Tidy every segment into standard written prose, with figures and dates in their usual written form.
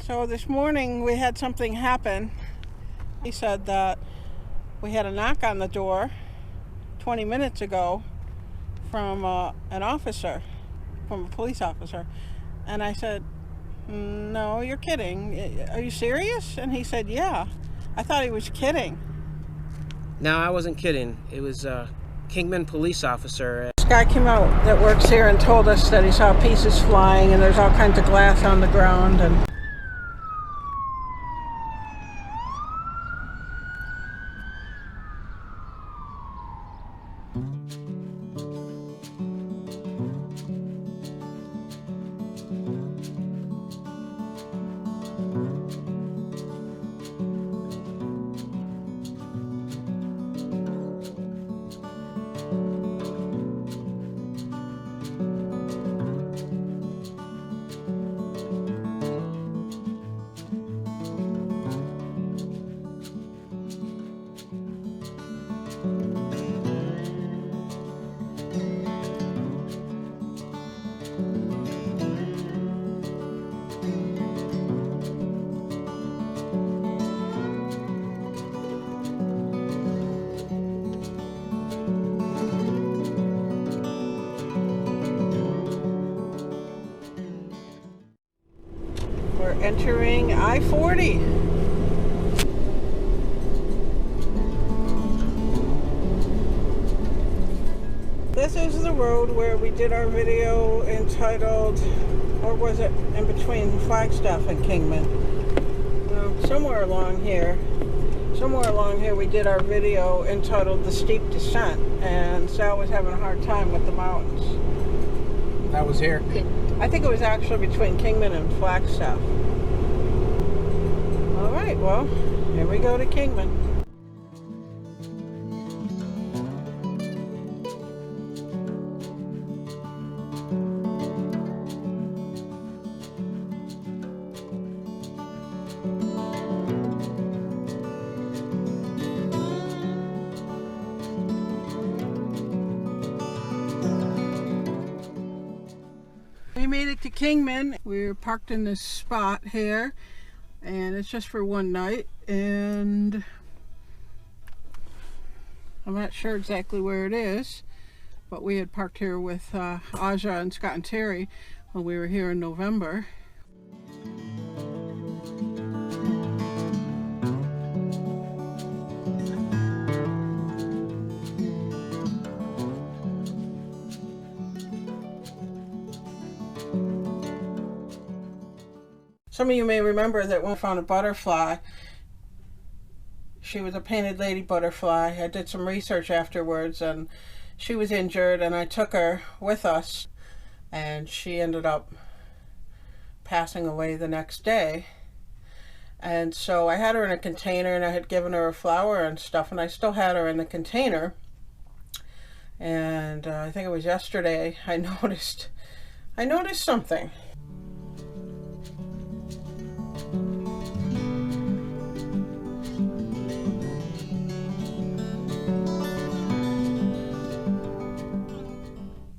So this morning we had something happen. He said that we had a knock on the door 20 minutes ago from an officer, from a police officer. And I said, no, you're kidding. Are you serious? And he said, yeah. I thought he was kidding. No, I wasn't kidding. It was a Kingman police officer. This guy came out that works here and told us that he saw pieces flying and there's all kinds of glass on the ground. And we're entering I-40. This is the road where we did our video entitled, or was it in between Flagstaff and Kingman? No, somewhere along here we did our video entitled The Steep Descent, and Sal was having a hard time with the mountains. That was here. I think it was actually between Kingman and Flagstaff. All right, well, here we go to Kingman. We made it to Kingman. We're parked in this spot here, and it's just for one night, and I'm not sure exactly where it is, but we had parked here with Aja and Scott and Terry when we were here in November. Some of you may remember that when we found a butterfly, she was a painted lady butterfly. I did some research afterwards and she was injured and I took her with us and she ended up passing away the next day. And so I had her in a container and I had given her a flower and stuff, and I still had her in the container. And I think it was yesterday I noticed something.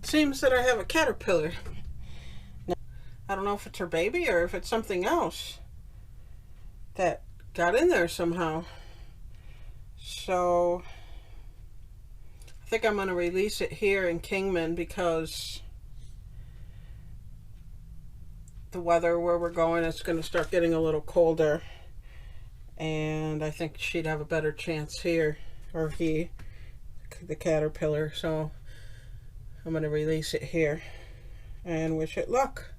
Seems that I have a caterpillar. Now, I don't know if it's her baby or if it's something else that got in there somehow. So I think I'm going to release it here in Kingman because the weather where we're going, it's going to start getting a little colder, and I think she'd have a better chance here, or he, the caterpillar. So I'm going to release it here and wish it luck.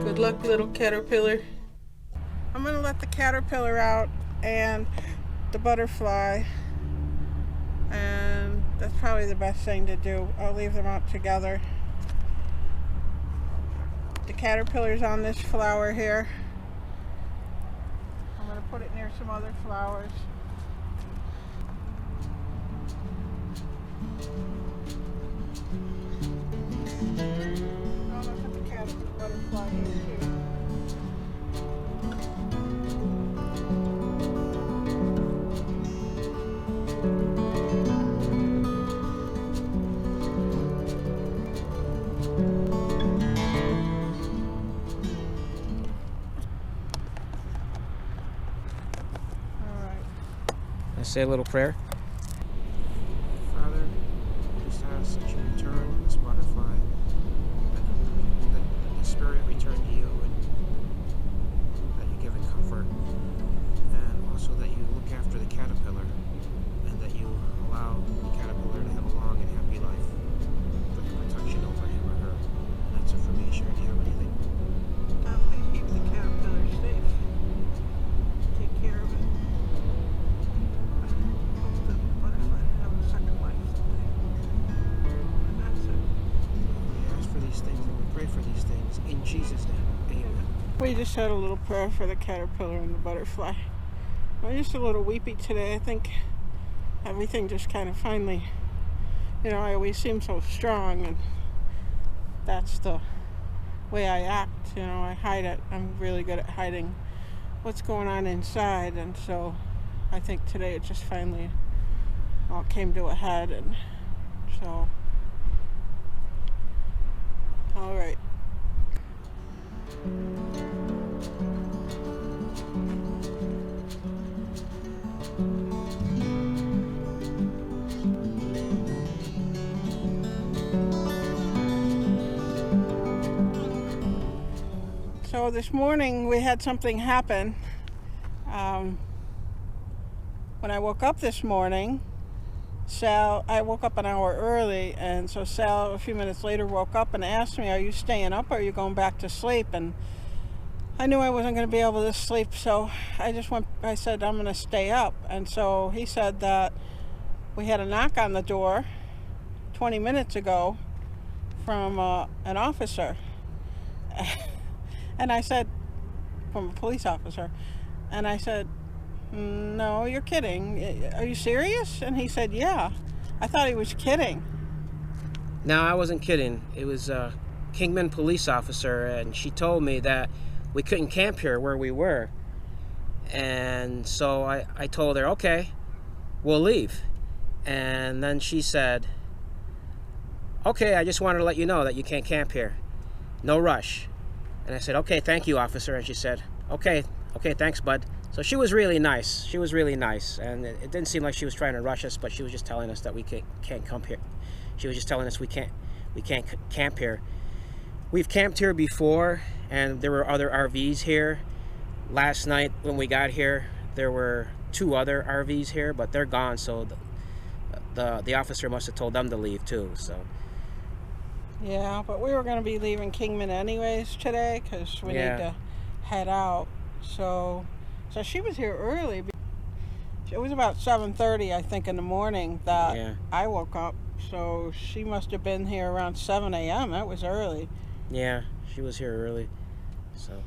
Good luck, little caterpillar. I'm going to let the caterpillar out and the butterfly, and that's probably the best thing to do. I'll leave them out together. The caterpillar's on this flower here. I'm going to put it near some other flowers. I'll put the caterpillar butterfly in too. say a little prayer. Father, I just ask that you return this butterfly, that the spirit return to you, and that you give it comfort, and also that you look after the caterpillar, and that you allow the caterpillar to have a long and happy life. Put your protection over him or her. And that's it for me. Sure, do you have anything? Please keep the caterpillar safe. Take care of it. I hope the butterfly will have a second life someday. And that's it. We ask for these things and we pray for these things in Jesus' name. Amen. We just had a little prayer for the caterpillar and the butterfly. I'm just a little weepy today. I think everything just kind of finally, I always seem so strong, and that's the way I act. I hide it. I'm really good at hiding what's going on inside, and so I think today it just finally all came to a head, and so all right. So this morning we had something happen. When I woke up this morning, I woke up an hour early, and so Sal a few minutes later woke up and asked me, "Are you staying up or are you going back to sleep?" And I knew I wasn't going to be able to sleep, so I said, "I'm going to stay up." And so he said that we had a knock on the door 20 minutes ago from an officer. And I said, from a police officer, and I said, "No, you're kidding. Are you serious?" And he said, "Yeah." I thought he was kidding. No, I wasn't kidding. It was a Kingman police officer, and she told me that we couldn't camp here where we were. And so I told her, okay, we'll leave. And then she said, okay, I just wanted to let you know that you can't camp here. No rush. And I said, okay, thank you, officer. And she said, okay, thanks, bud. So she was really nice. She was really nice. And it didn't seem like she was trying to rush us, but she was just telling us that we can't come here. She was just telling us we can't camp here. We've camped here before, and there were other RVs here. Last night when we got here, there were 2 other RVs here, but they're gone, so the officer must have told them to leave too. So yeah, but we were going to be leaving Kingman anyways today because we need to head out. So she was here early. It was about 7:30, I think, in the morning that I woke up. So she must have been here around 7 a.m. That was early. Yeah, she was here early. So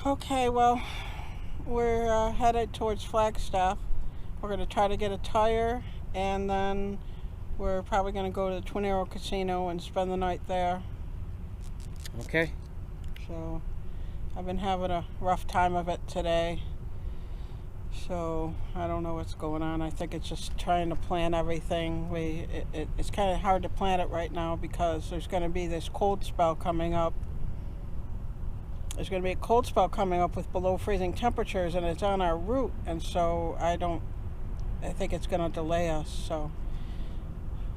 okay, well, we're headed towards Flagstaff. We're going to try to get a tire, and then we're probably going to go to the Twin Arrow Casino and spend the night there. Okay. So I've been having a rough time of it today. So I don't know what's going on. I think it's just trying to plan everything. It's kind of hard to plan it right now because there's going to be this cold spell coming up. There's going to be a cold spell coming up with below freezing temperatures, and it's on our route. And so I think it's going to delay us. So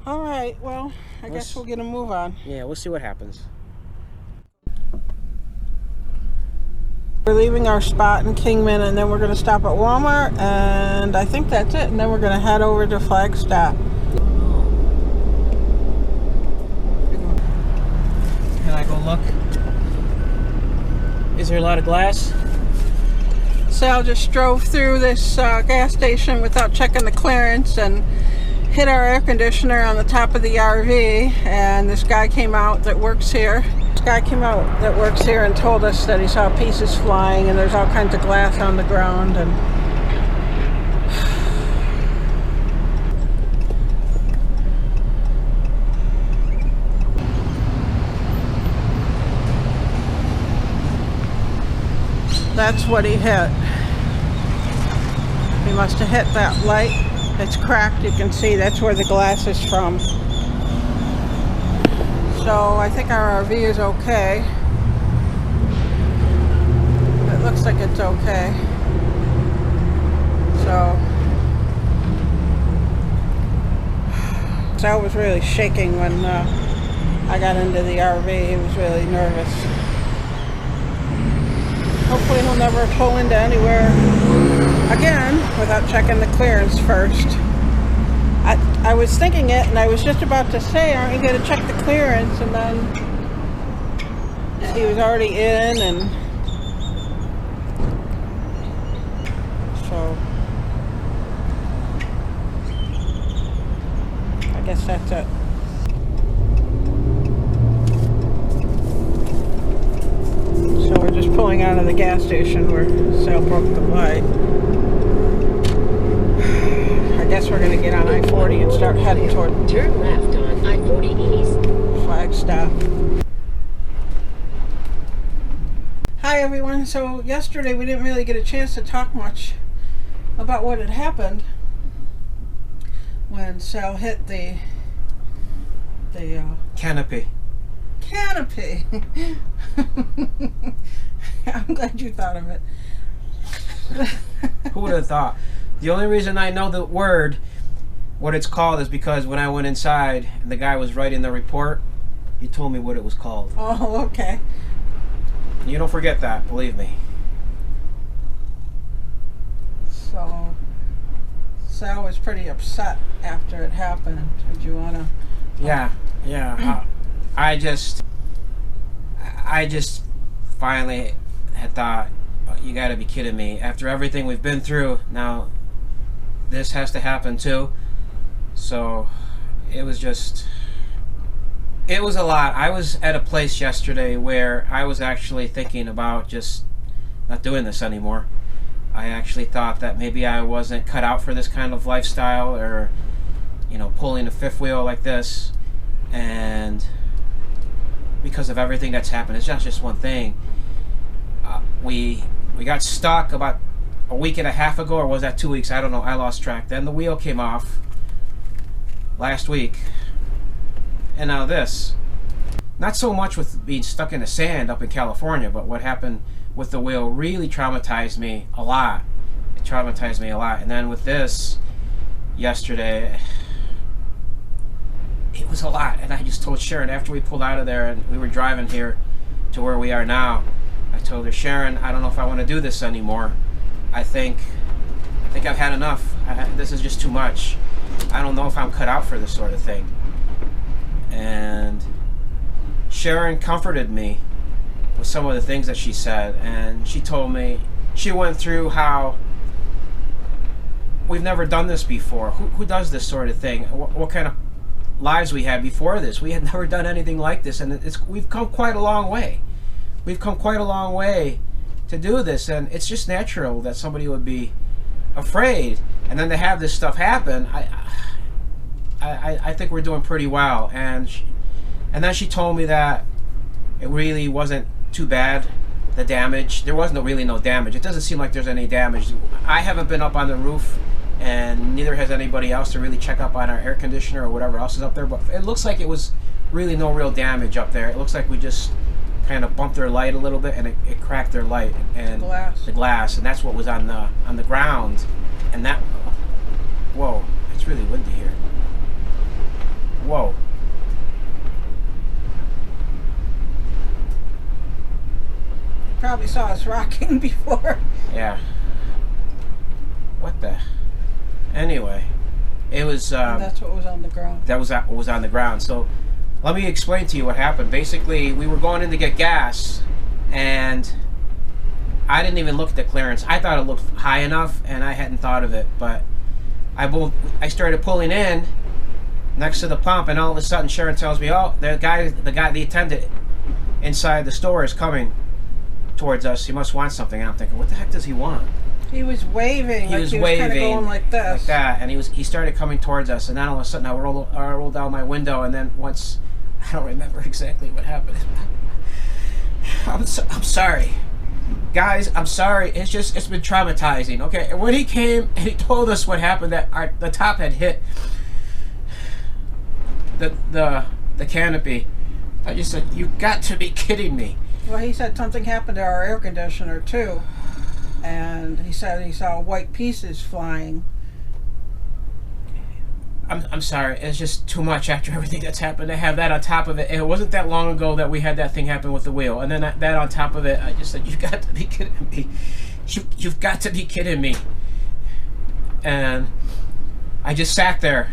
all right, well, I guess we'll get a move on. Yeah, we'll see what happens. We're leaving our spot in Kingman, and then we're going to stop at Walmart, and I think that's it. And then we're going to head over to Flagstaff. Can I go look? Is there a lot of glass? Sal just drove through this gas station without checking the clearance and hit our air conditioner on the top of the RV, and this guy came out that works here. And told us that he saw pieces flying, and there's all kinds of glass on the ground. And that's what he hit. He must have hit that light. It's cracked. You can see that's where the glass is from. So I think our RV is okay. It looks like it's okay. So Sal was really shaking when I got into the RV. He was really nervous. Hopefully he'll never pull into anywhere again without checking the clearance first. I was thinking it, and I was just about to say, aren't you going to check the clearance? And then he was already in, and so I guess that's it. So we're just pulling out of the gas station where Sal broke the light. I guess we're going to get on I-40 and start heading toward Turn left on I-40 East. Flagstaff. Hi everyone. So yesterday we didn't really get a chance to talk much about what had happened when Sal hit the Canopy. Canopy. I'm glad you thought of it. Who would have thought? The only reason I know the word, what it's called, is because when I went inside and the guy was writing the report, he told me what it was called. Oh, okay. You don't forget that, believe me. So Sal was pretty upset after it happened. Did you want to? Yeah. I just finally had thought, you got to be kidding me. After everything we've been through, now this has to happen too. So it was a lot. I was at a place yesterday where I was actually thinking about just not doing this anymore. I actually thought that maybe I wasn't cut out for this kind of lifestyle, or pulling a fifth wheel like this. And because of everything that's happened, it's not just one thing. We got stuck about a week and a half ago, or was that 2 weeks? I don't know. I lost track. Then the wheel came off last week, and now this. Not so much with being stuck in the sand up in California, but what happened with the wheel really traumatized me a lot. It traumatized me a lot. And then with this yesterday, it was a lot. And I just told Sharon after we pulled out of there and we were driving here to where we are now, I told her, Sharon, I don't know if I want to do this anymore. I think I've had enough. This is just too much. I don't know if I'm cut out for this sort of thing. And Sharon comforted me with some of the things that she said, and she told me, she went through how we've never done this before. Who does this sort of thing? What kind of lives we had before this? We had never done anything like this, and we've come quite a long way. We've come quite a long way to do this, and it's just natural that somebody would be afraid, and then to have this stuff happen. I think we're doing pretty well. And then she told me that it really wasn't too bad, the damage. There was really no damage. It doesn't seem like there's any damage. I haven't been up on the roof, and neither has anybody else to really check up on our air conditioner or whatever else is up there, but it looks like it was really no real damage up there. It looks like we just kind of bumped their light a little bit, and it cracked their light and the glass, and that's what was on the ground. And that, whoa, it's really windy here. Whoa. Probably saw us rocking before. Yeah. What the? Anyway, it was. And that's what was on the ground. That was what was on the ground. So, let me explain to you what happened. Basically, we were going in to get gas, and I didn't even look at the clearance. I thought it looked high enough, and I hadn't thought of it. But I started pulling in next to the pump, and all of a sudden, Sharon tells me, "Oh, the attendant inside the store is coming towards us. He must want something." And I'm thinking, what the heck does he want? He was waving. He was waving, kind of going like this, like that, and he started coming towards us. And then all of a sudden, I rolled down my window, and then once, I don't remember exactly what happened. I'm sorry, guys. I'm sorry. It's been traumatizing. Okay, and when he came and he told us what happened, that the top had hit the canopy, I just said, "You got to be kidding me." Well, he said something happened to our air conditioner too, and he said he saw white pieces flying. I'm sorry. It's just too much after everything that's happened to have that on top of it. And it wasn't that long ago that we had that thing happen with the wheel. And then that on top of it, I just said, you've got to be kidding me. You've got to be kidding me. And I just sat there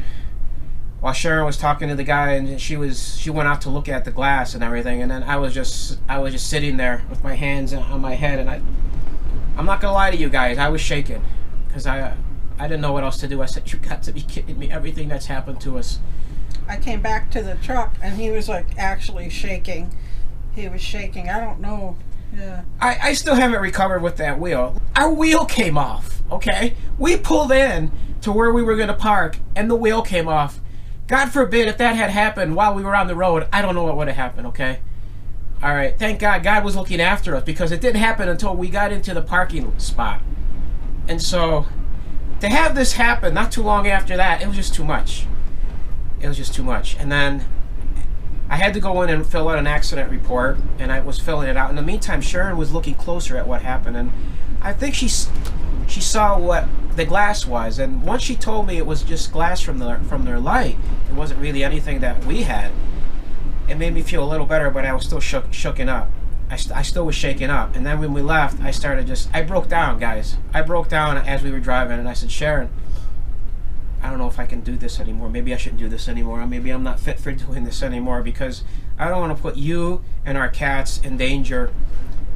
while Sharon was talking to the guy, and she went out to look at the glass and everything. And then I was just sitting there with my hands on my head. And I'm not gonna lie to you guys, I was shaking because I didn't know what else to do. I said, you got to be kidding me, everything that's happened to us. I came back to the truck and he was like actually shaking. He was shaking. I don't know. Yeah. I still haven't recovered with that wheel. Our wheel came off, okay? We pulled in to where we were going to park and the wheel came off. God forbid if that had happened while we were on the road, I don't know what would have happened, okay? All right, thank God God was looking after us because it didn't happen until we got into the parking spot. And so to have this happen not too long after that, it was just too much. It was just too much. And then I had to go in and fill out an accident report, and I was filling it out. In the meantime, Sharon was looking closer at what happened, and I think she saw what the glass was. And once she told me it was just glass from their light, it wasn't really anything that we had, it made me feel a little better, but I was still shooken up. I still was shaking up. And then when we left, I broke down, guys. I broke down as we were driving, and I said, Sharon, I don't know if I can do this anymore. Maybe I shouldn't do this anymore. Or maybe I'm not fit for doing this anymore because I don't want to put you and our cats in danger.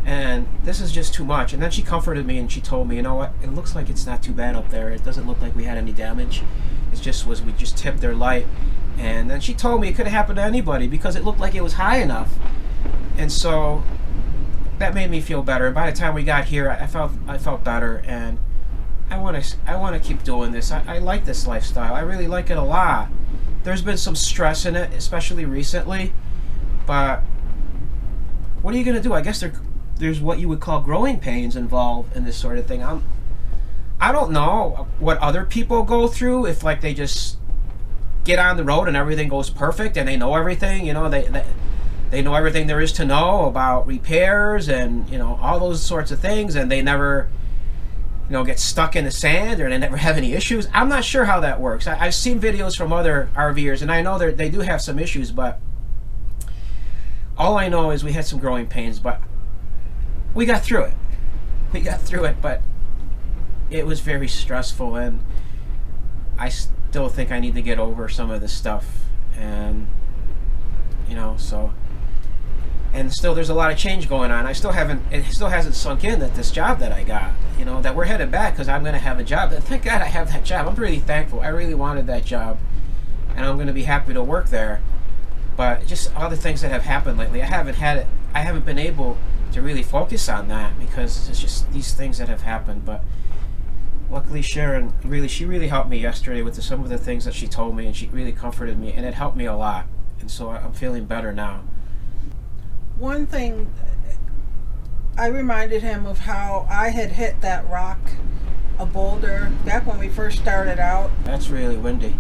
And this is just too much. And then she comforted me and she told me, you know what? It looks like it's not too bad up there. It doesn't look like we had any damage. We just tipped their light. And then she told me it could have happened to anybody because it looked like it was high enough. And so that made me feel better. And by the time we got here, I felt better, and I want to keep doing this. I like this lifestyle. I really like it a lot. There's been some stress in it, especially recently, but what are you gonna do? I guess there's what you would call growing pains involved in this sort of thing. I don't know what other people go through, if like they just get on the road and everything goes perfect and they know everything, you know, they know everything there is to know about repairs and, you know, all those sorts of things, and they never, you know, get stuck in the sand or they never have any issues. I'm not sure how that works. I've seen videos from other RVers, and I know they do have some issues, but all I know is we had some growing pains, but we got through it. We got through it, but it was very stressful, and I still think I need to get over some of this stuff, and, you know, so... And still, there's a lot of change going on. It still hasn't sunk in that this job that I got, you know, that we're headed back because I'm going to have a job. Thank God I have that job. I'm really thankful. I really wanted that job, and I'm going to be happy to work there. But just all the things that have happened lately, I haven't been able to really focus on that because it's just these things that have happened. But luckily, Sharon she really helped me yesterday with some of the things that she told me, and she really comforted me, and it helped me a lot. And so I'm feeling better now. One thing, I reminded him of how I had hit that rock, a boulder, back when we first started out. That's really windy.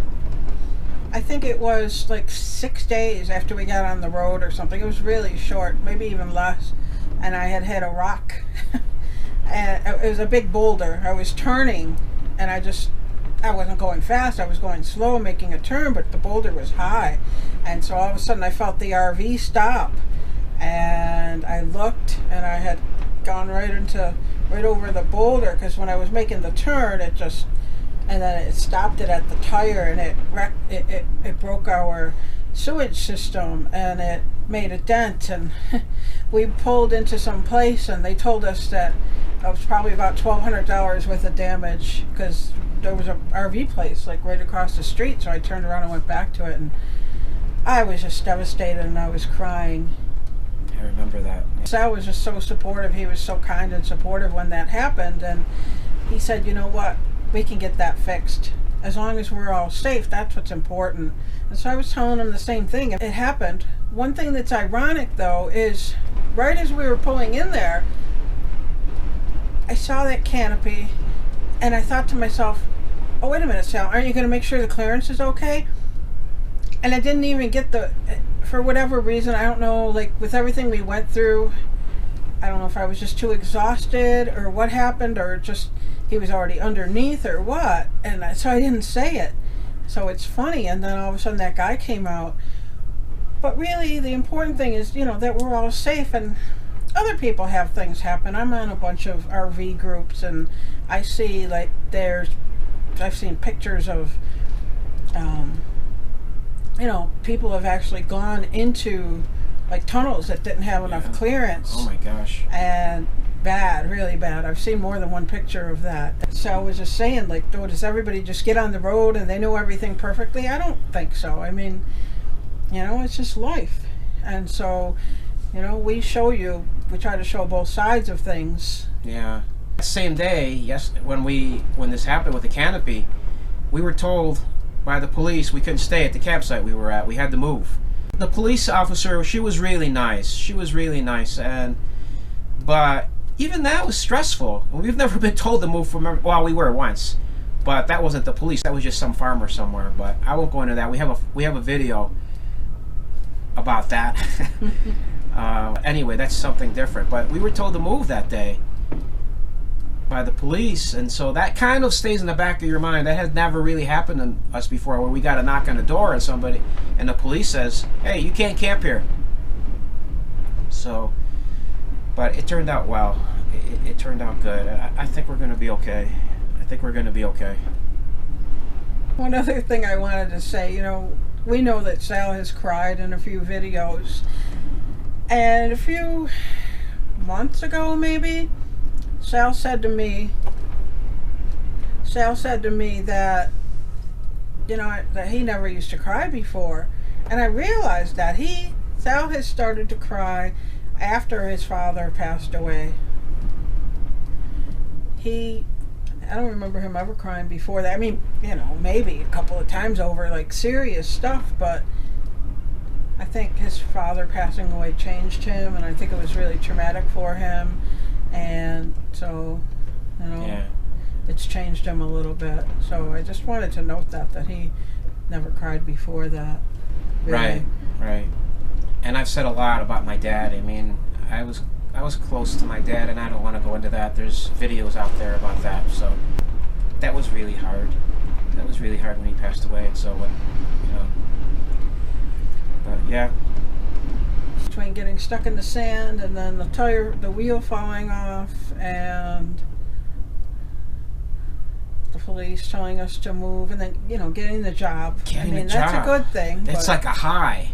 I think it was like 6 days after we got on the road or something. It was really short, maybe even less. And I had hit a rock. And it was a big boulder. I was turning, and I wasn't going fast. I was going slow, making a turn, but the boulder was high. And so all of a sudden I felt the RV stop. And I looked, and I had gone right over the boulder, because when I was making the turn, and then it stopped it at the tire, and it broke our sewage system, and it made a dent, and we pulled into some place, and they told us that it was probably about $1,200 worth of damage, because there was an RV place like right across the street. So I turned around and went back to it, and I was just devastated, and I was crying. I remember that. Sal was just so supportive. He was so kind and supportive when that happened, and he said, you know what, we can get that fixed. As long as we're all safe, that's what's important. And so I was telling him the same thing. It happened. One thing that's ironic, though, is right as we were pulling in there, I saw that Canopy, and I thought to myself, oh, wait a minute, Sal, aren't you going to make sure the clearance is okay? And I didn't even get for whatever reason, I don't know, like with everything we went through, I don't know if I was just too exhausted or what happened, or just he was already underneath or what, and so I didn't say it. So it's funny, and then all of a sudden that guy came out. But really, the important thing is, that we're all safe, and other people have things happen. I'm on a bunch of RV groups, and I see, like, I've seen pictures of, people have actually gone into, like, tunnels that didn't have enough clearance. Oh my gosh. And bad, really bad. I've seen more than one picture of that. So I was just saying, like, does everybody just get on the road and they know everything perfectly? I don't think so. I mean, it's just life. And so, we try to show both sides of things. Yeah. Same day, yes, when this happened with the Canopy, we were told by the police we couldn't stay at the campsite we were at. We had to move. The police officer, she was really nice. But even that was stressful. We've never been told to move from. Well, we were once, but that wasn't the police. That was just some farmer somewhere. But I won't go into that. We have a video about that. Anyway, that's something different. But we were told to move that day by the police, and so that kind of stays in the back of your mind. That has never really happened to us before, where we got a knock on the door and the police says, "Hey, you can't camp here." So, but it turned out well. It turned out good. I think we're going to be okay. One other thing I wanted to say, we know that Sal has cried in a few videos, and a few months ago maybe, Sal said to me that that he never used to cry before, and I realized that Sal has started to cry after his father passed away. I don't remember him ever crying before that. I mean, maybe a couple of times over like serious stuff, but I think his father passing away changed him, and I think it was really traumatic for him, and so it's changed him a little bit. So I just wanted to note that he never cried before that. Really. Right. And I've said a lot about my dad. I mean, I was close to my dad, and I don't want to go into that. There's videos out there about that. So that was really hard. That was really hard when he passed away. And so but yeah. Between getting stuck in the sand and then the wheel falling off, and the police telling us to move, and then getting the job. That's a good thing. It's like a high.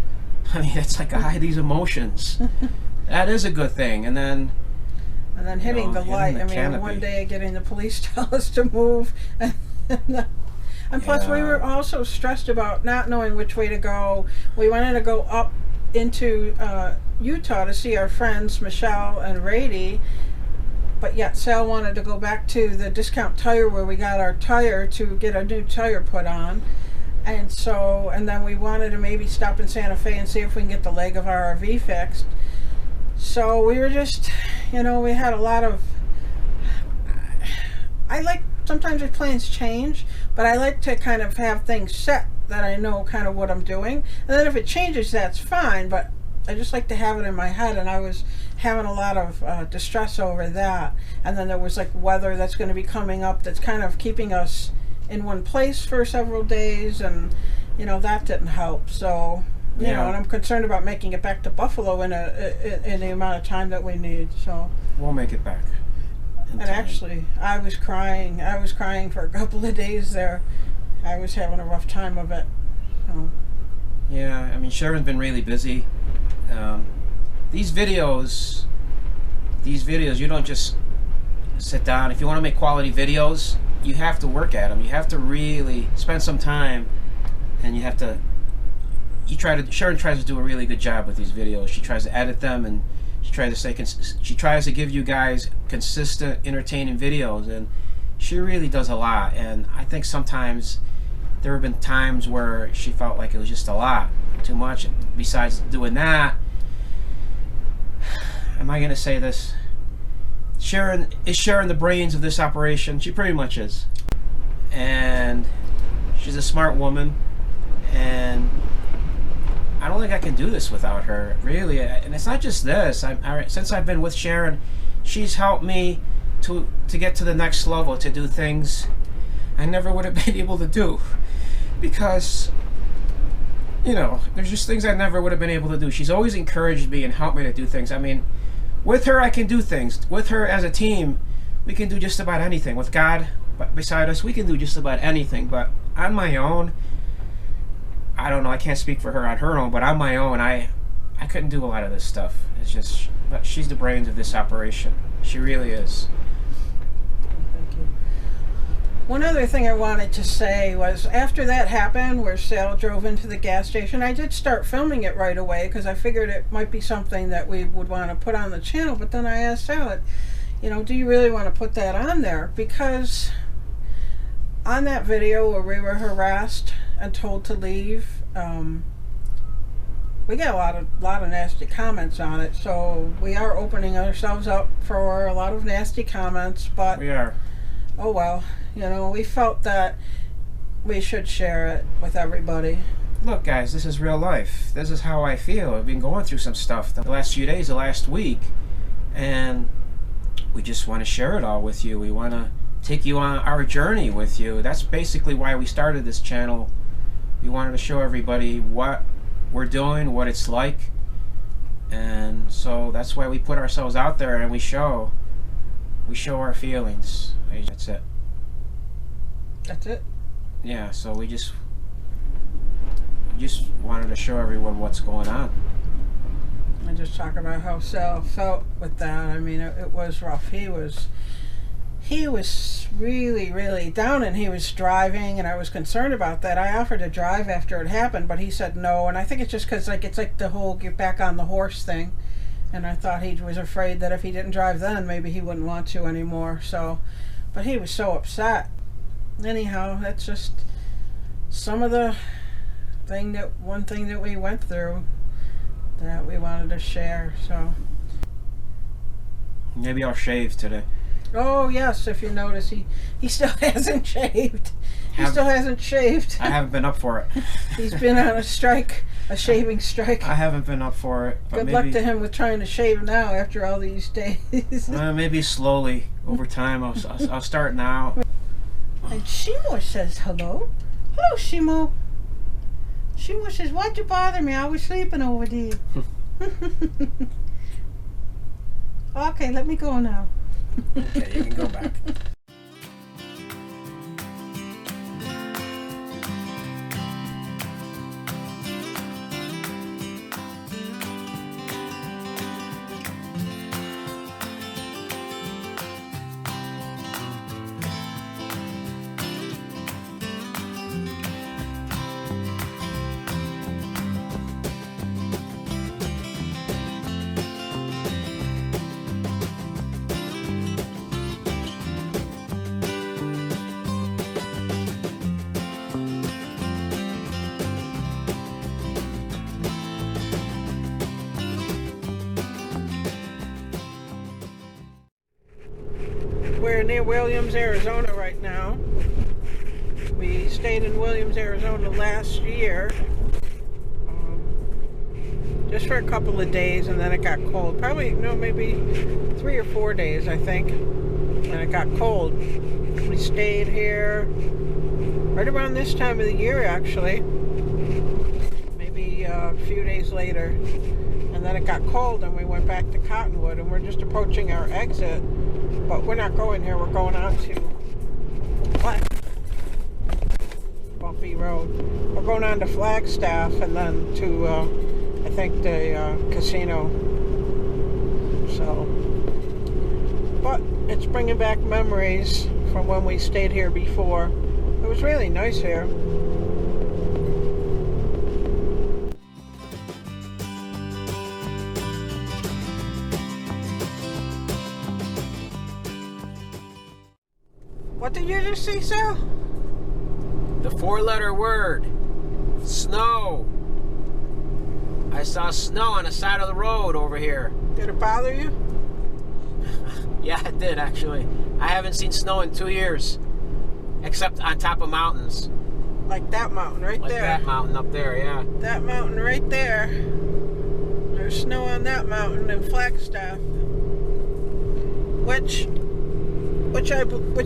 I mean, it's like a high. These emotions. That is a good thing. And then hitting the light. One day getting the police tell us to move, and plus we were also stressed about not knowing which way to go. We wanted to go up into Utah to see our friends Michelle and Rady, but yet Sal wanted to go back to the Discount Tire where we got our tire to get a new tire put on, and then we wanted to maybe stop in Santa Fe and see if we can get the leg of our RV fixed. So we were just, we had a lot of, sometimes the plans change, but I like to kind of have things set that I know kind of what I'm doing. And then if it changes, that's fine, but I just like to have it in my head, and I was having a lot of distress over that. And then there was like weather that's going to be coming up that's kind of keeping us in one place for several days, and that didn't help. So and I'm concerned about making it back to Buffalo in the amount of time that we need. So we'll make it back. And actually, I was crying for a couple of days there. I was having a rough time of it. Yeah, I mean, Sharon's been really busy. These videos, you don't just sit down. If you want to make quality videos, you have to work at them. You have to really spend some time, and Sharon tries to do a really good job with these videos. She tries to edit them, and she tries to give you guys consistent, entertaining videos, and she really does a lot. And I think sometimes there have been times where she felt like it was just a lot, too much. And besides doing that, am I going to say this? Sharon the brains of this operation? She pretty much is. And she's a smart woman, and I don't think I can do this without her, really. And it's not just this. Since I've been with Sharon, she's helped me to get to the next level, to do things I never would have been able to do. because, you know, there's just things I never would have been able to do. She's always encouraged me and helped me to do things. I mean, with her, I can do things. With her as a team, we can do just about anything. With God beside us, we can do just about anything. But on my own, I don't know. I can't speak for her on her own, but on my own, I couldn't do a lot of this stuff. It's just, but she's the brains of this operation. She really is. Thank you. One other thing I wanted to say was after that happened, where Sal drove into the gas station, I did start filming it right away because I figured it might be something that we would want to put on the channel. But then I asked Sal, you know, do you really want to put that on there? Because on that video where we were harassed and told to leave, we got a lot of nasty comments on it. So we are opening ourselves up for a lot of nasty comments. But We are. oh well, you know, we felt that we should share it with everybody. Look, guys, this is real life. This is how I feel. I've been going through some stuff the last few days, the last week, and we just want to share it all with you. We want to take you on our journey with you. That's basically why we started this channel. We wanted to show everybody what we're doing, what it's like, and so that's why we put ourselves out there and we show our feelings. That's it. That's it. Yeah, so we just wanted to show everyone what's going on. And just talk about how Sal felt with that. I mean, it was rough. He was really, really down, and he was driving, and I was concerned about that. I offered to drive after it happened, but he said no, and I think it's just because it's like the whole get back on the horse thing, and I thought he was afraid that if he didn't drive then, maybe he wouldn't want to anymore. So, but he was so upset. Anyhow, that's just some of the one thing that we went through that we wanted to share. So Maybe I'll shave today. oh yes, if you notice, he still hasn't shaved. He still hasn't shaved. I haven't been up for it. He's been on a strike, a shaving strike. I haven't been up for it. But Good luck to him with trying to shave now after all these days. Maybe slowly over time. I'll start now. And Shimo says hello. Hello, Shimo. Shimo says, "Why'd you bother me? I was sleeping over there." Okay, let me go now. Okay, you can go back. We're near Williams, Arizona right now. We stayed in Williams, Arizona last year, just for a couple of days, and then it got cold. Probably, no, maybe 3 or 4 days, I think, and it got cold. We stayed here right around this time of the year, actually, maybe a few days later, and then it got cold, and we went back to Cottonwood, and we're just approaching our exit. But we're not going here. We're going on to bumpy road. We're going on to Flagstaff and then to I think the casino. So, but it's bringing back memories from when we stayed here before. It was really nice here. What did you just see, Sal? The 4-letter word. Snow. I saw snow on the side of the road over here. Did it bother you? Yeah, it did, actually. I haven't seen snow in 2 years. Except on top of mountains. Like that mountain right Like there. that mountain up there, yeah. That mountain right there. There's snow on that mountain in Flagstaff. Which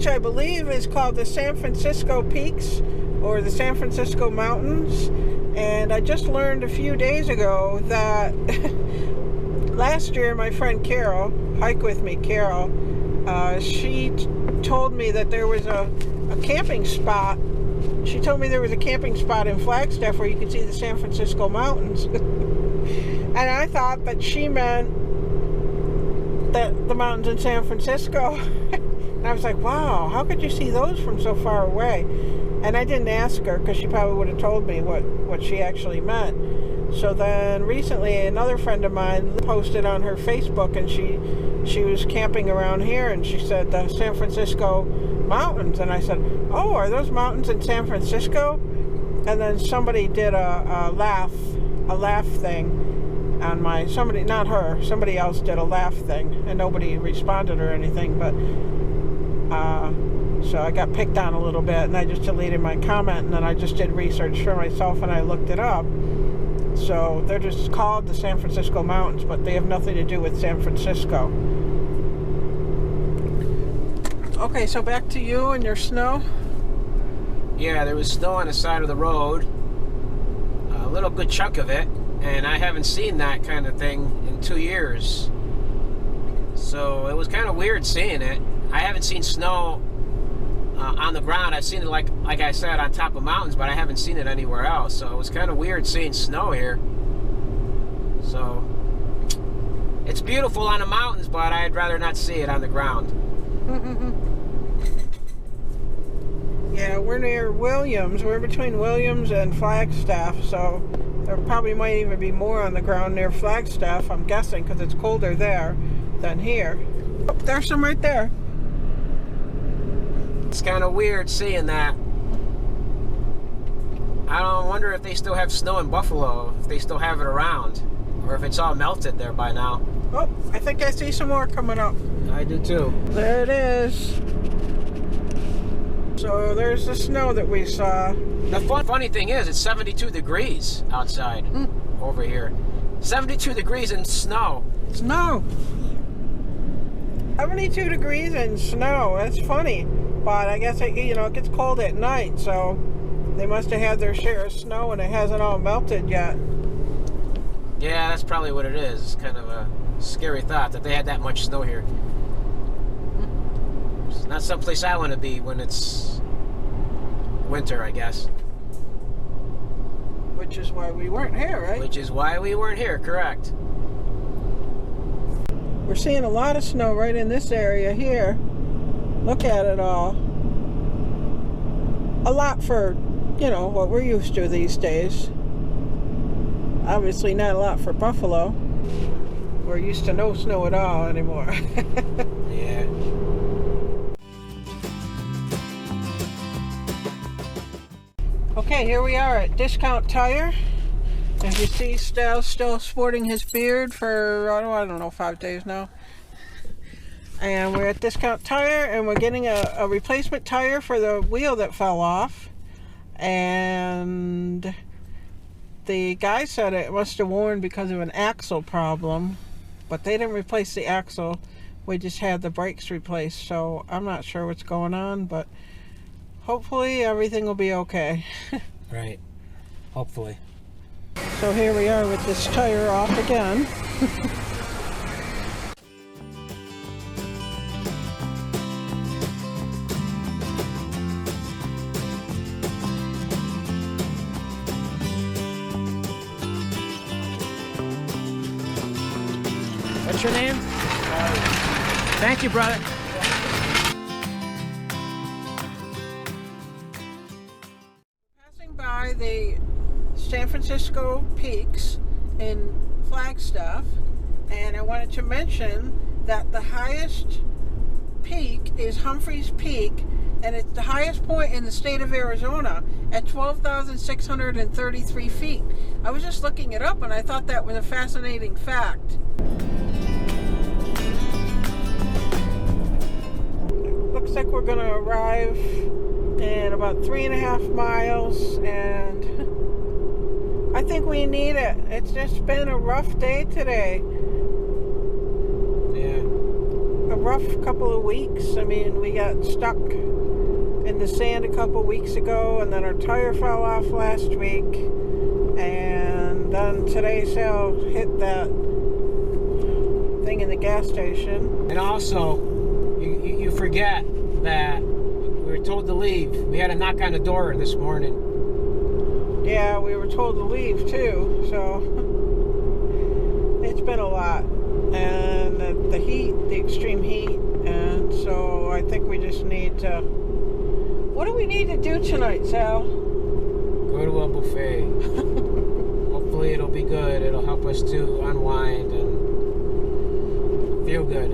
I believe is called the San Francisco Peaks. or the San Francisco mountains. And I just learned a few days ago that last year my friend Carol, hike with me Carol, she told me that there was a camping spot. She told me there was a camping spot in Flagstaff where you could see the San Francisco mountains. And I thought that she meant that the mountains in San Francisco. And I was like, wow, how could you see those from so far away? And I didn't ask her because she probably would have told me what she actually meant. So then recently another friend of mine posted on her Facebook, and she was camping around here, and she said the San Francisco mountains. And I said, oh, are those mountains in San Francisco? And then somebody did a laugh thing on my, somebody else did a laugh thing, and nobody responded or anything, but so I got picked on a little bit, and I just deleted my comment, and then I just did research for myself and I looked it up. So they're just called the San Francisco Mountains, but they have nothing to do with San Francisco. Okay, so back to you and your snow. Yeah, there was snow on the side of the road, a little good chunk of it, and I haven't seen that kind of thing in 2 years. So it was kind of weird seeing it. I haven't seen snow on the ground. I've seen it, like I said, on top of mountains, but I haven't seen it anywhere else. So it was kind of weird seeing snow here. So it's beautiful on the mountains, but I'd rather not see it on the ground. Yeah, we're near Williams. We're between Williams and Flagstaff, so there probably might even be more on the ground near Flagstaff, I'm guessing, because it's colder there than here. Oh, there's some right there. It's kind of weird seeing that. I don't wonder if they still have snow in Buffalo, if they still have it around, or if it's all melted there by now. Oh, I think I see some more coming up. I do too. There it is. So there's the snow that we saw. The funny thing is, it's 72 degrees outside over here. 72 degrees and snow. Snow. 72 degrees and snow. That's funny. But I guess it gets cold at night, so they must have had their share of snow and it hasn't all melted yet. Yeah, that's probably what it is. It's kind of a scary thought that they had that much snow here. It's not someplace I want to be when it's winter, I guess. Which is why we weren't here, right? Which is why we weren't here, correct. We're seeing a lot of snow right in this area here. Look at it all. A lot for, what we're used to these days. Obviously not a lot for Buffalo. We're used to no snow at all anymore. Yeah. Okay, here we are at Discount Tire. As you see, Stell's still sporting his beard for, I don't know, 5 days now. And we're at Discount Tire, and we're getting a replacement tire for the wheel that fell off. And the guy said it must have worn because of an axle problem, but they didn't replace the axle. We just had the brakes replaced, so I'm not sure what's going on, but hopefully everything will be okay. Right. Hopefully. So here we are with this tire off again. What's your name? Thank you, brother. Passing by the San Francisco peaks in Flagstaff, and I wanted to mention that the highest peak is Humphreys Peak, and it's the highest point in the state of Arizona at 12,633 feet. I was just looking it up and I thought that was a fascinating fact. Looks like we're going to arrive in about 3.5 miles, and I think we need it. It's just been a rough day today. A rough couple of weeks. I mean, we got stuck in the sand a couple weeks ago, and then our tire fell off last week, and then today Sal hit that thing in the gas station. And also, you forget that we were told to leave. We had a knock on the door this morning. Yeah, we were told to leave too, so it's been a lot. And the heat, the extreme heat, and so I think we just need to... What do we need to do tonight, Sal? Go to a buffet. Hopefully it'll be good. It'll help us to unwind and feel good.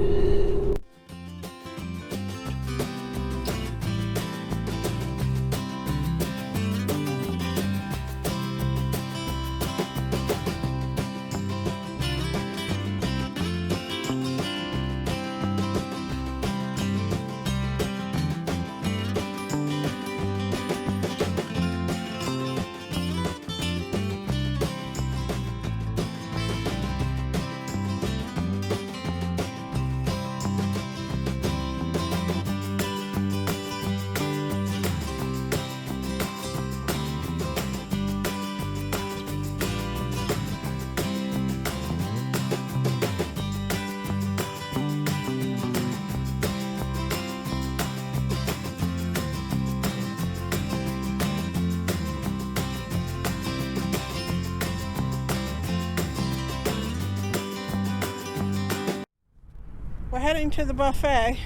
We're heading to the buffet.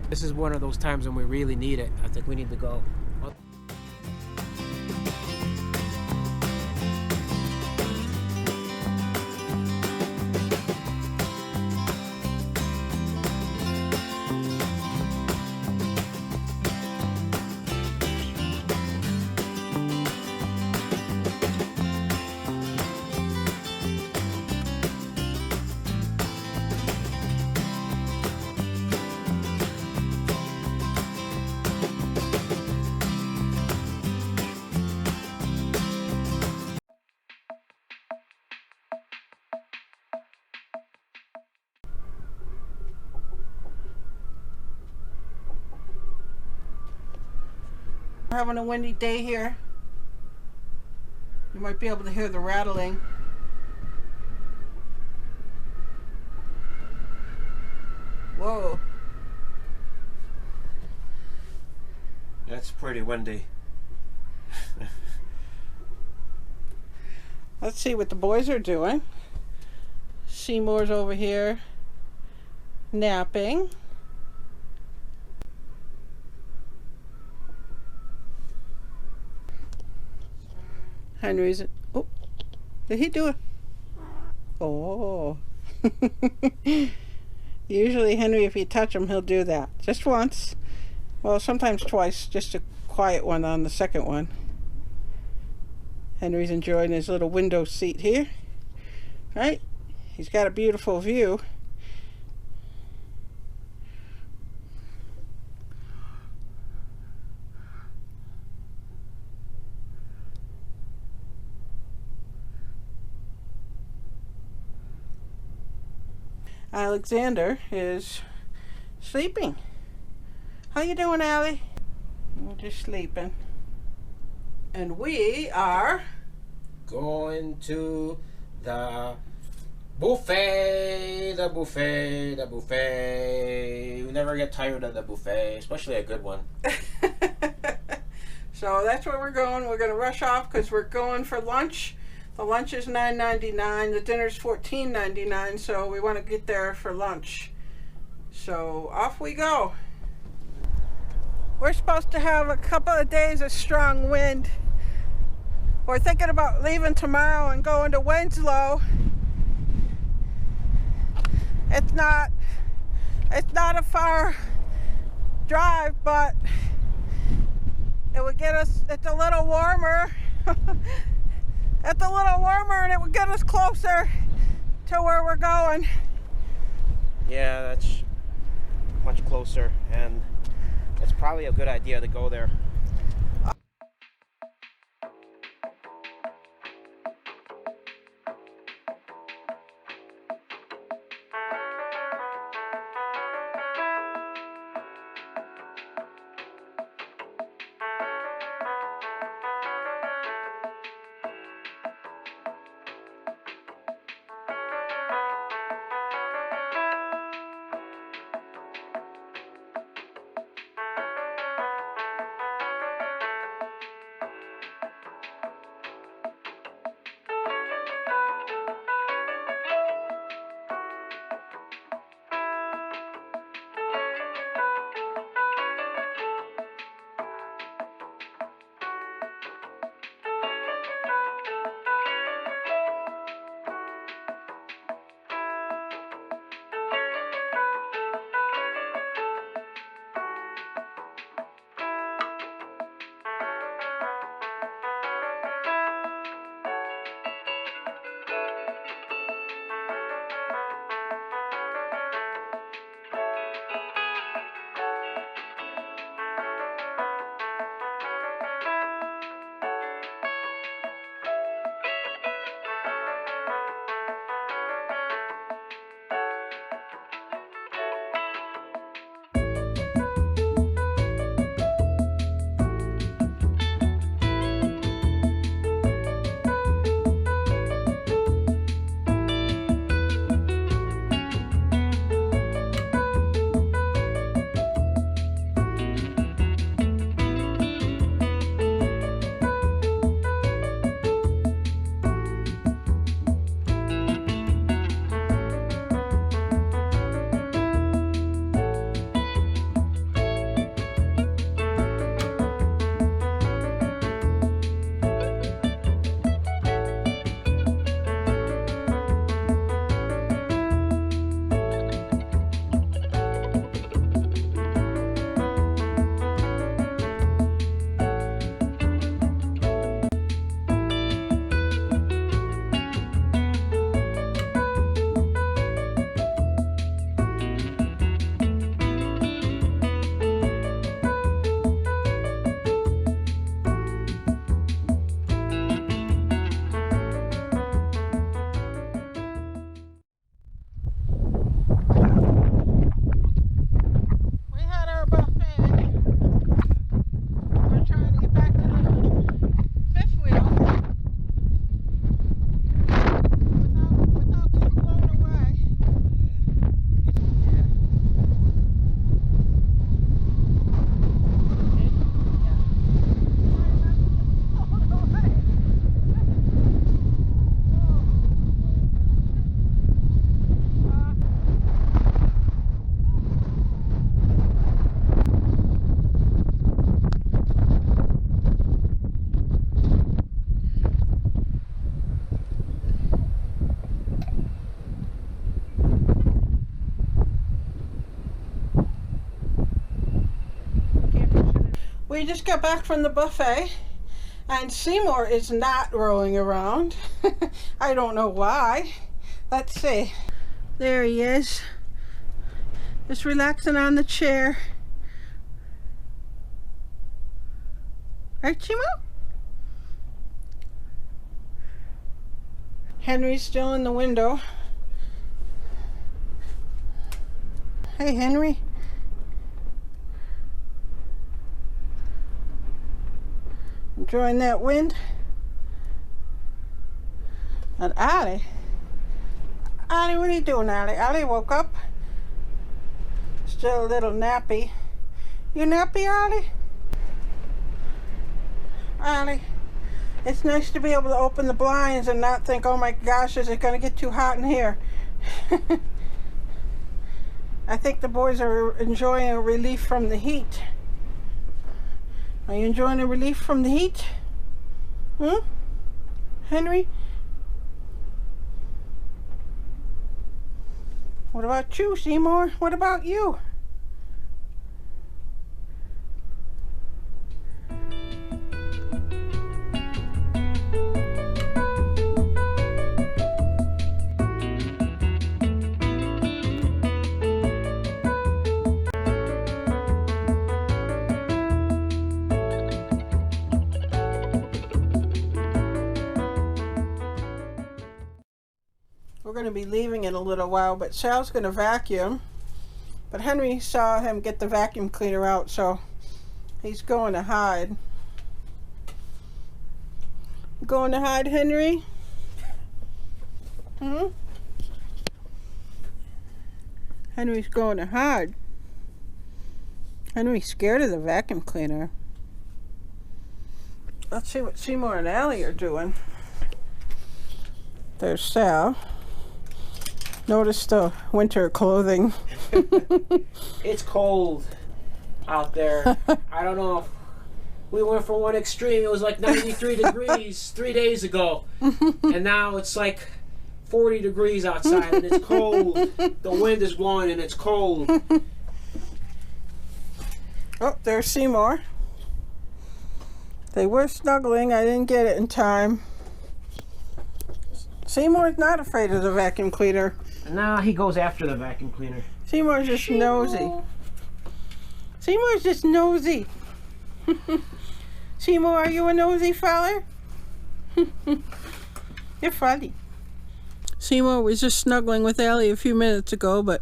This is one of those times when we really need it. I think we need to go. We're having a windy day here. You might be able to hear the rattling. Whoa. That's pretty windy. Let's see what the boys are doing. Seymour's over here napping. Henry's... Oh, did he do it? Oh. Usually Henry, if you touch him, he'll do that. Just once. Well, sometimes twice. Just a quiet one on the second one. Henry's enjoying his little window seat here. Right? He's got a beautiful view. Alexander is sleeping. How you doing, Allie? We're just sleeping. And we are Going to the buffet, the buffet, the buffet. You never get tired of the buffet, especially a good one. So that's where we're going. We're going to rush off because we're going for lunch. The lunch is $9.99. The dinner's $14.99. So we want to get there for lunch. So off we go. We're supposed to have a couple of days of strong wind. We're thinking about leaving tomorrow and going to Winslow. It's not a far drive, but it would get us, it's a little warmer. It's a little warmer and it would get us closer to where we're going. Yeah, that's much closer, and it's probably a good idea to go there. We just got back from the buffet, and Seymour is not rolling around. I don't know why. Let's see. There he is. Just relaxing on the chair. Right, Seymour? Henry's still in the window. Hey, Henry. Enjoying that wind? And Allie. Allie, what are you doing, Allie? Allie woke up. Still a little nappy. You nappy, Allie? Allie, it's nice to be able to open the blinds and not think, oh my gosh, is it going to get too hot in here? I think the boys are enjoying a relief from the heat. Are you enjoying a relief from the heat? Hmm? Henry? What about you, Seymour? What about you? We're going to be leaving in a little while, but Sal's going to vacuum. But Henry saw him get the vacuum cleaner out, so he's going to hide. Going to hide, Henry? Hmm? Henry's going to hide. Henry's scared of the vacuum cleaner. Let's see what Seymour and Allie are doing. There's Sal. Notice the winter clothing. It's cold out there. I don't know if we went from one extreme, it was like 93 degrees 3 days ago. And now it's like 40 degrees outside and it's cold. The wind is blowing and it's cold. Oh, there's Seymour. They were snuggling. I didn't get it in time. Seymour's not afraid of the vacuum cleaner. Nah, he goes after the vacuum cleaner. Seymour's just nosy. Seymour's just nosy. Seymour, are you a nosy fella? You're funny. Seymour was just snuggling with Allie a few minutes ago, but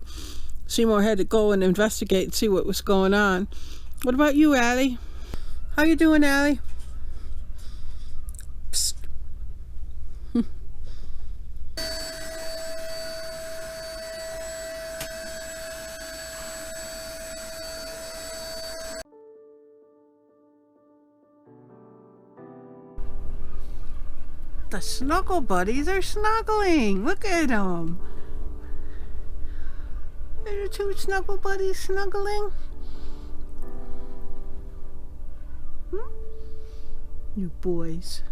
Seymour had to go and investigate and see what was going on. What about you, Allie? How you doing, Allie? Psst. The snuggle buddies are snuggling. Look at them. There are two snuggle buddies snuggling. You boys.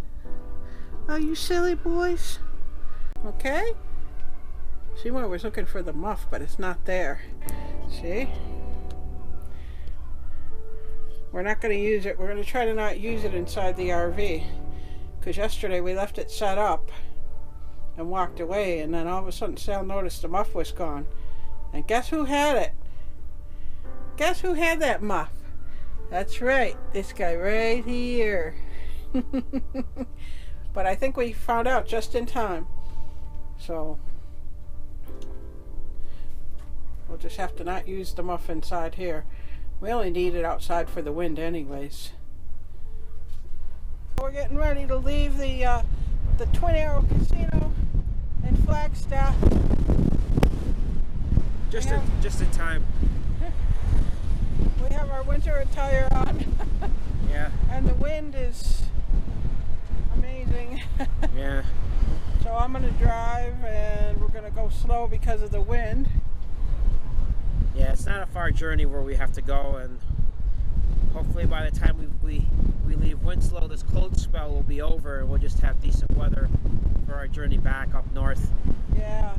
Oh, you silly boys. Okay. Seymour was looking for the muff, but it's not there. See? We're not going to use it. We're going to try to not use it inside the RV. Because yesterday we left it set up and walked away, and then all of a sudden Sal noticed the muff was gone. And guess who had it? Guess who had that muff? That's right, this guy right here. But I think we found out just in time. So we'll just have to not use the muff inside here. We only need it outside for the wind anyways. We're getting ready to leave the Twin Arrow Casino in Flagstaff. Just in time. We have our winter attire on. Yeah. And the wind is amazing. Yeah. So I'm going to drive, and we're going to go slow because of the wind. Yeah, it's not a far journey where we have to go, and hopefully by the time we leave Winslow, this cold spell will be over and we'll just have decent weather for our journey back up north. Yeah.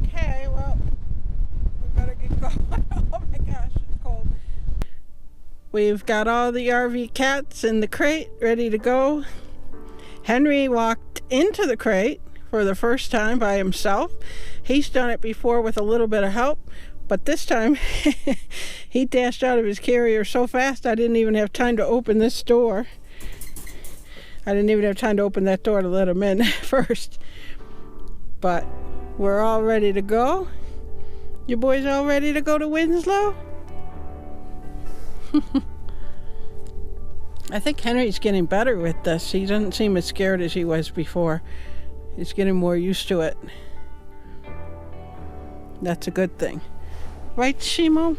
Okay, well, we better get going. Oh my gosh, it's cold. We've got all the RV cats in the crate ready to go. Henry walked into the crate for the first time by himself. He's done it before with a little bit of help, but this time he dashed out of his carrier so fast I didn't even have time to open this door. I didn't even have time to open that door to let him in first. But we're all ready to go. You boys all ready to go to Winslow? I think Henry's getting better with this. He doesn't seem as scared as he was before. He's getting more used to it. That's a good thing. Right, Shimo?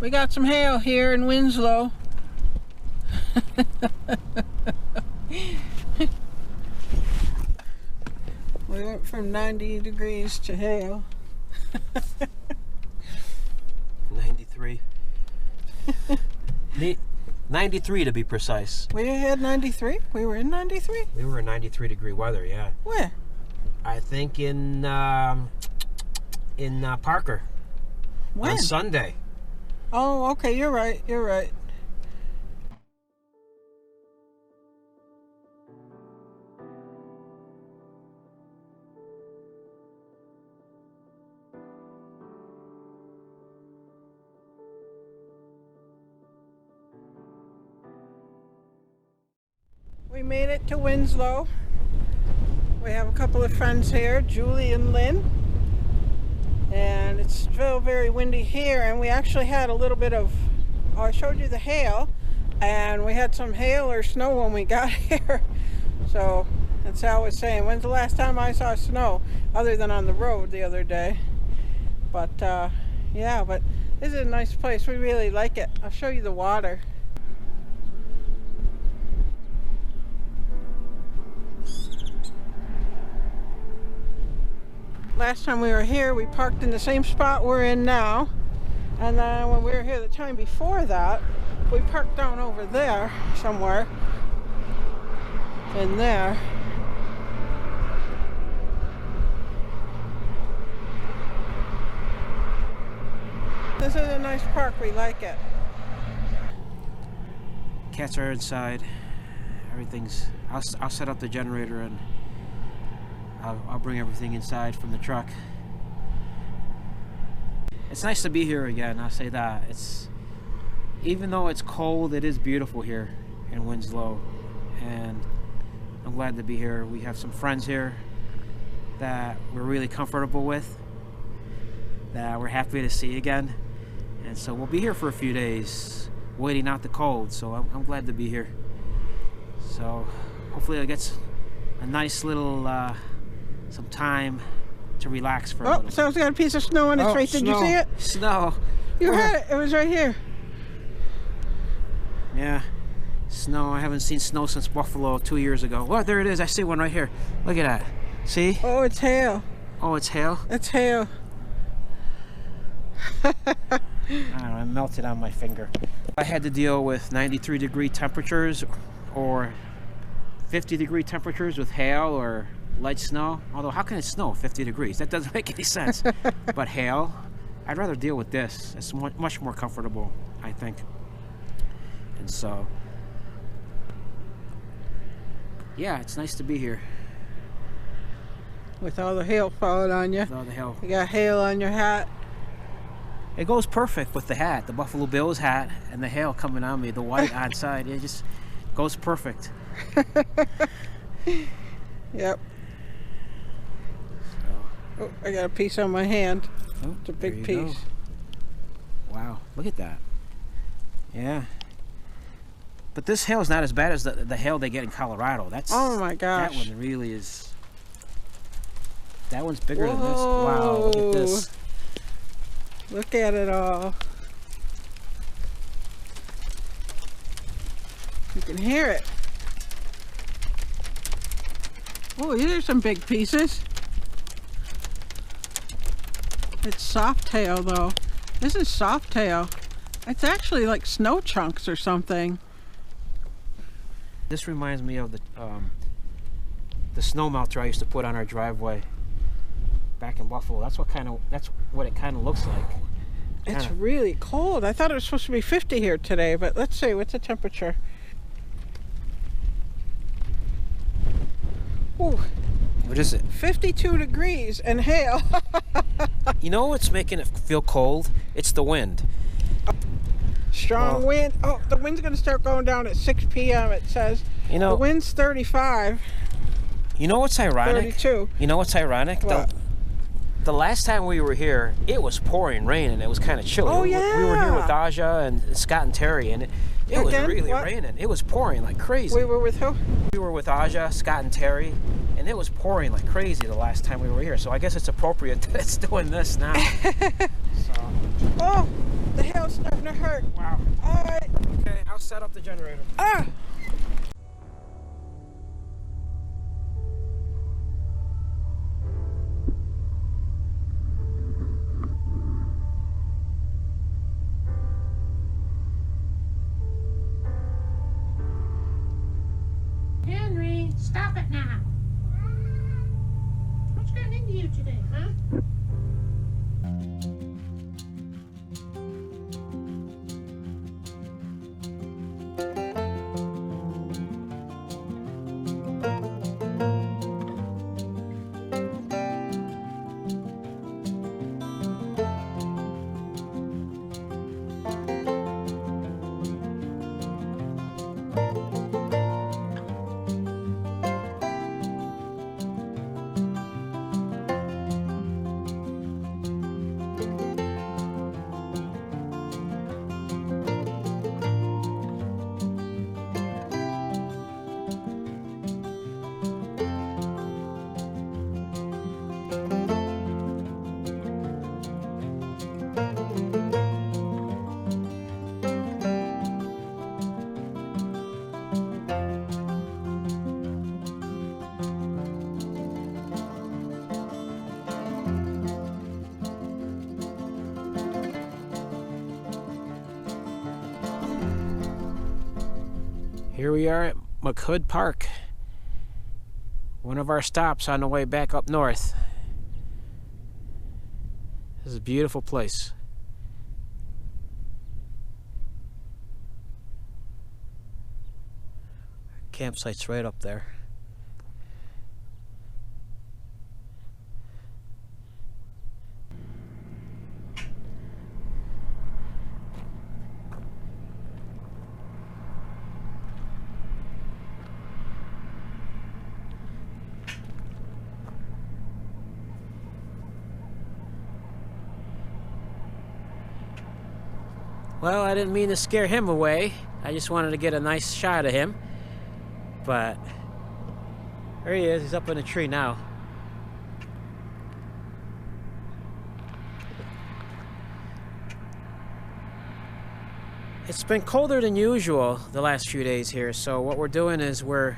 We got some hail here in Winslow. We went from 90 degrees to hail. 93. 93 to be precise. We had 93? We were in 93? We were in 93-degree weather, yeah. Where? I think in Parker. When? On Sunday. Oh, okay, you're right, you're right. We made it to Winslow. We have a couple of friends here, Julie and Lynn. And it's still very windy here, and we actually had a little bit of, I showed you the hail, and we had some hail or snow when we got here. So that's how I was saying, when's the last time I saw snow other than on the road the other day? But yeah, but this is a nice place. We really like it. I'll show you the water. Last time we were here, we parked in the same spot we're in now. And then when we were here the time before that, we parked down over there somewhere. In there. This is a nice park, we like it. Cats are inside. Everything's, I'll set up the generator and I'll bring everything inside from the truck. It's nice to be here again, I'll say that. Even though it's cold, it is beautiful here in Winslow, and I'm glad to be here. We have some friends here that we're really comfortable with, that we're happy to see again, and so we'll be here for a few days, waiting out the cold, so I'm glad to be here. So hopefully I'll get a nice little some time to relax for a little. Oh, someone's got a piece of snow on its face. Did you see it? Snow. You had it. It was right here. Yeah. Snow. I haven't seen snow since Buffalo 2 years ago. Oh, there it is. I see one right here. Look at that. See? Oh, it's hail. Oh, it's hail? It's hail. I don't know. It melted on my finger. I had to deal with 93-degree temperatures or 50-degree temperatures with hail or light snow. Although, how can it snow 50 degrees? That doesn't make any sense. But hail, I'd rather deal with this. It's much more comfortable, I think. And so, yeah, it's nice to be here. With all the hail falling on you. With all the hail. You got hail on your hat. It goes perfect with the hat, the Buffalo Bills hat, and the hail coming on me, the white on side. It just goes perfect. Yep. Oh, I got a piece on my hand. Oh, it's a big piece. Go. Wow, look at that. Yeah. But this hail is not as bad as the hail they get in Colorado. That's, oh my gosh. That one really is. That one's bigger than this. Wow, look at this. Look at it all. You can hear it. Oh, these are some big pieces. It's soft tail though. This is soft tail. It's actually like snow chunks or something. This reminds me of the snow melter I used to put on our driveway back in Buffalo. That's what it kind of looks like. It's really cold. I thought it was supposed to be 50 here today, but let's see, what's the temperature? Ooh, What is it? 52 degrees and hail. You know what's making it feel cold? It's the wind. Strong wind. Oh, the wind's going to start going down at 6 p.m. It says. You know, the wind's 35. You know what's ironic? 32. You know what's ironic? What? The last time we were here, it was pouring rain and it was kind of chilly. Oh, We were here with yeah. Aja and Scott and Terry, and it was Again? really What? raining. It was pouring like crazy. We were with who? We were with Aja, Scott, and Terry, and it was pouring like crazy the last time we were here. So I guess it's appropriate that it's doing this now. So, Oh, the hail's starting to hurt. wow. All right. Okay, I'll set up the generator. Ah. Henry, stop it now. What's gotten into you today, huh? Here we are at McHood Park. One of our stops on the way back up north. This is a beautiful place. Campsite's right up there. Well, I didn't mean to scare him away. I just wanted to get a nice shot of him. But there he is. He's up in a tree now. It's been colder than usual the last few days here, so what we're doing is we're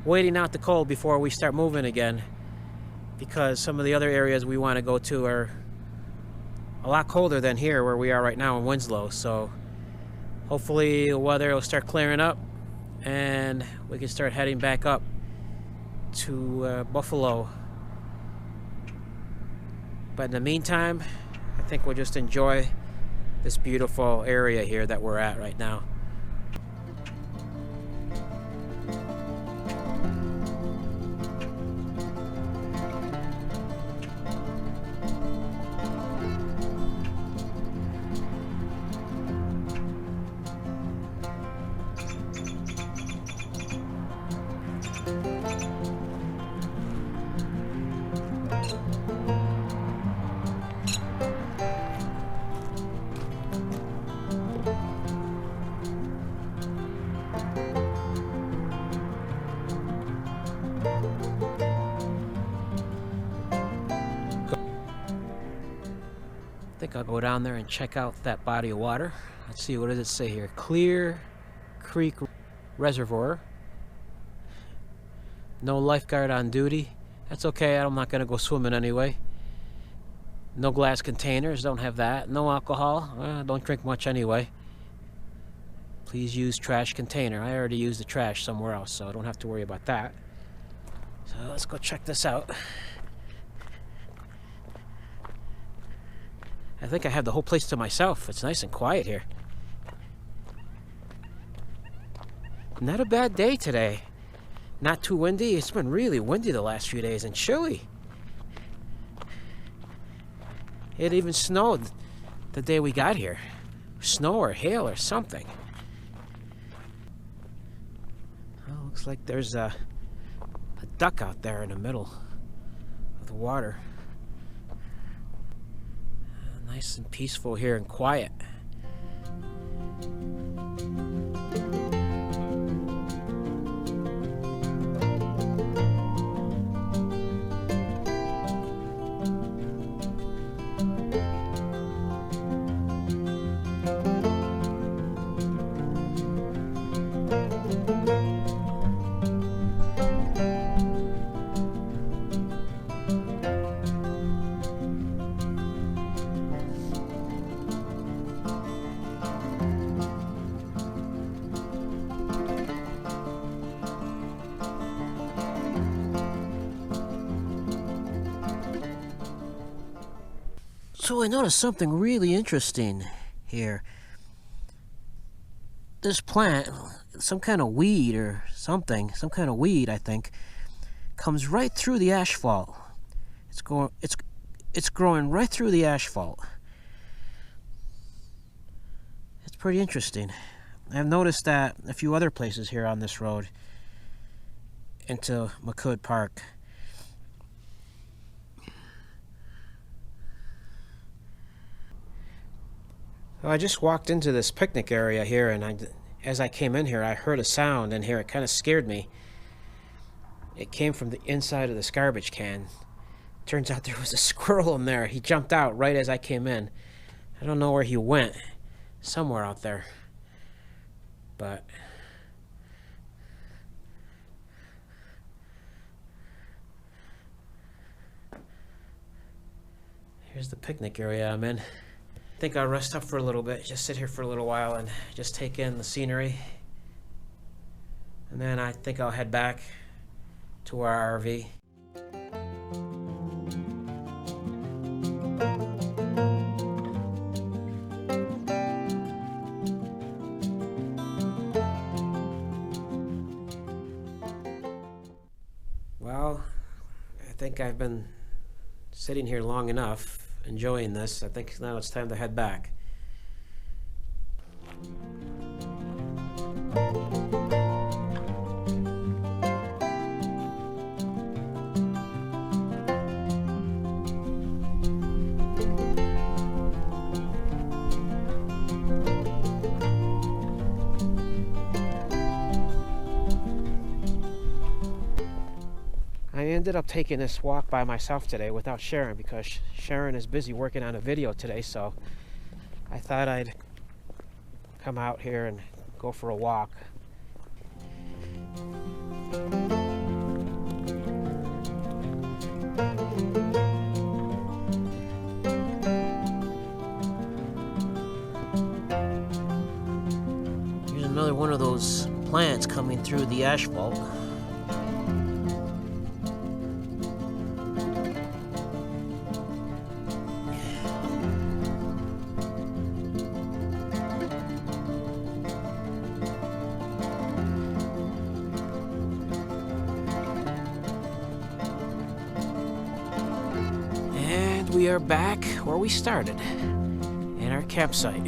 waiting out the cold before we start moving again, because some of the other areas we want to go to are a lot colder than here where we are right now in Winslow. So hopefully the weather will start clearing up and we can start heading back up to Buffalo. But in the meantime, I think we'll just enjoy this beautiful area here that we're at right now. I think I'll go down there and check out that body of water. Let's see, what does it say here? Clear Creek reservoir. No lifeguard on duty. That's okay, I'm not going to go swimming anyway. No glass containers, don't have that. No alcohol, don't drink much anyway. Please use trash container. I already used the trash somewhere else, so I don't have to worry about that. So let's go check this out. I think I have the whole place to myself. It's nice and quiet here. Not a bad day today. Not too windy. It's been really windy the last few days and chilly. It even snowed the day we got here. Snow or hail or something. Oh, looks like there's a duck out there in the middle of the water. Nice and peaceful here and quiet. So I noticed something really interesting here. This plant, some kind of weed or something, some kind of weed I think, comes right through the asphalt. It's growing right through the asphalt. It's pretty interesting. I've noticed that a few other places here on this road into McCood Park. Well, I just walked into this picnic area here, and as I came in here, I heard a sound in here. It kind of scared me. It came from the inside of this garbage can. Turns out there was a squirrel in there. He jumped out right as I came in. I don't know where he went. Somewhere out there. But here's the picnic area I'm in. I think I'll rest up for a little bit, just sit here for a little while and just take in the scenery. And then I think I'll head back to our RV. Well, I think I've been sitting here long enough, enjoying this. I think now it's time to head back. I ended up taking this walk by myself today without Sharon because Sharon is busy working on a video today, so I thought I'd come out here and go for a walk. Here's another one of those plants coming through the asphalt. We are back where we started, in our campsite.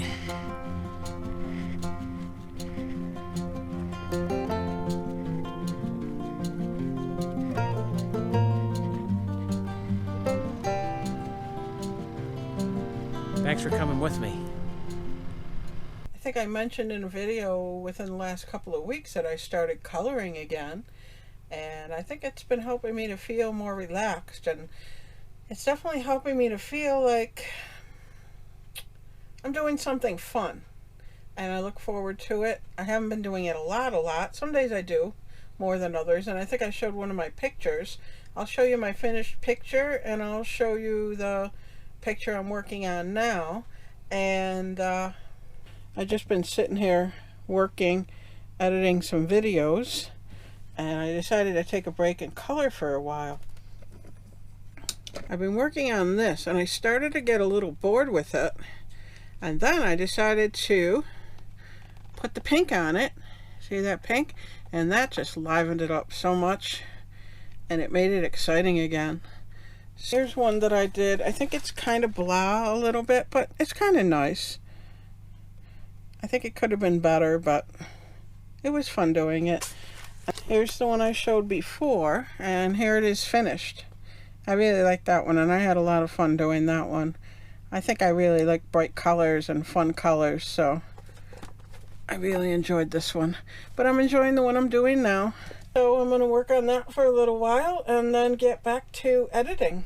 Thanks for coming with me. I think I mentioned in a video within the last couple of weeks that I started coloring again, and I think it's been helping me to feel more relaxed, and it's definitely helping me to feel like I'm doing something fun. and I look forward to it. I haven't been doing it a lot. Some days I do more than others, and I think I showed one of my pictures. I'll show you my finished picture, and I'll show you the picture I'm working on now. And I've just been sitting here working, editing some videos, and I decided to take a break and color for a while. I've been working on this, and I started to get a little bored with it, and then I decided to put the pink on it. See that pink? And that just livened it up so much, and it made it exciting again. So here's one that I did. I think it's kind of blah a little bit, but it's kind of nice. I think it could have been better, but it was fun doing it. Here's the one I showed before, and here it is finished. I really like that one, and I had a lot of fun doing that one. I think I really like bright colors and fun colors, so I really enjoyed this one. But I'm enjoying the one I'm doing now. So I'm going to work on that for a little while and then get back to editing.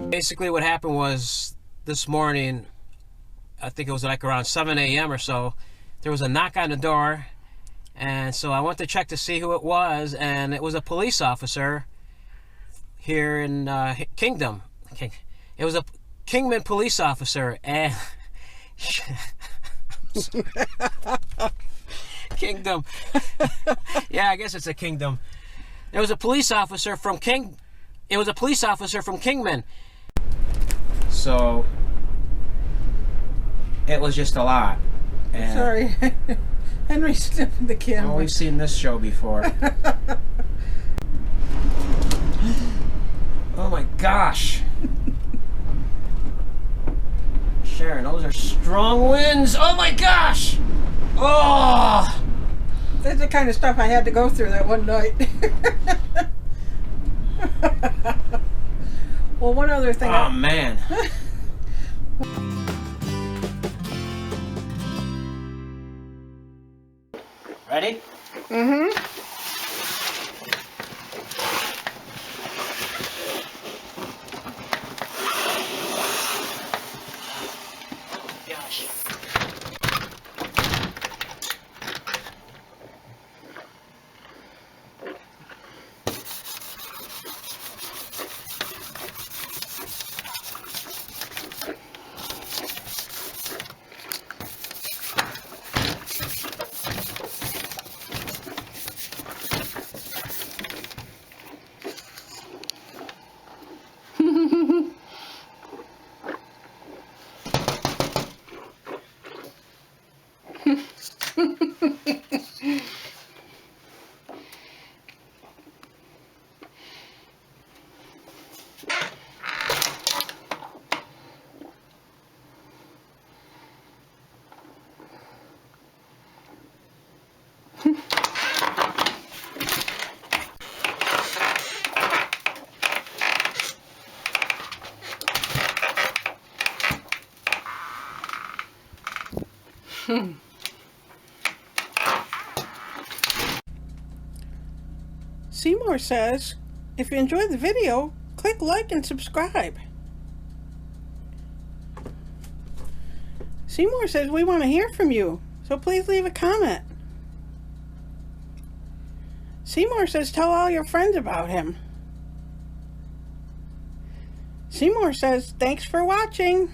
Basically what happened was this morning, I think it was like around 7 a.m. or so, there was a knock on the door, and so I went to check to see who it was, and it was a police officer here in Kingdom. It was a Kingman police officer, and Kingdom. Yeah, I guess it's a Kingdom. There was a police officer from It was a police officer from Kingman. So it was just a lot. And sorry, Henry sniffed the camera. Oh, we've seen this show before. Oh my gosh. Sharon, those are strong winds. Oh my gosh. Oh. That's the kind of stuff I had to go through that one night. Well, one other thing. Oh man. Ready? Mm-hmm. Gosh. Seymour says, if you enjoyed the video, click like and subscribe. Seymour says we want to hear from you, so please leave a comment. Seymour says tell all your friends about him. Seymour says thanks for watching.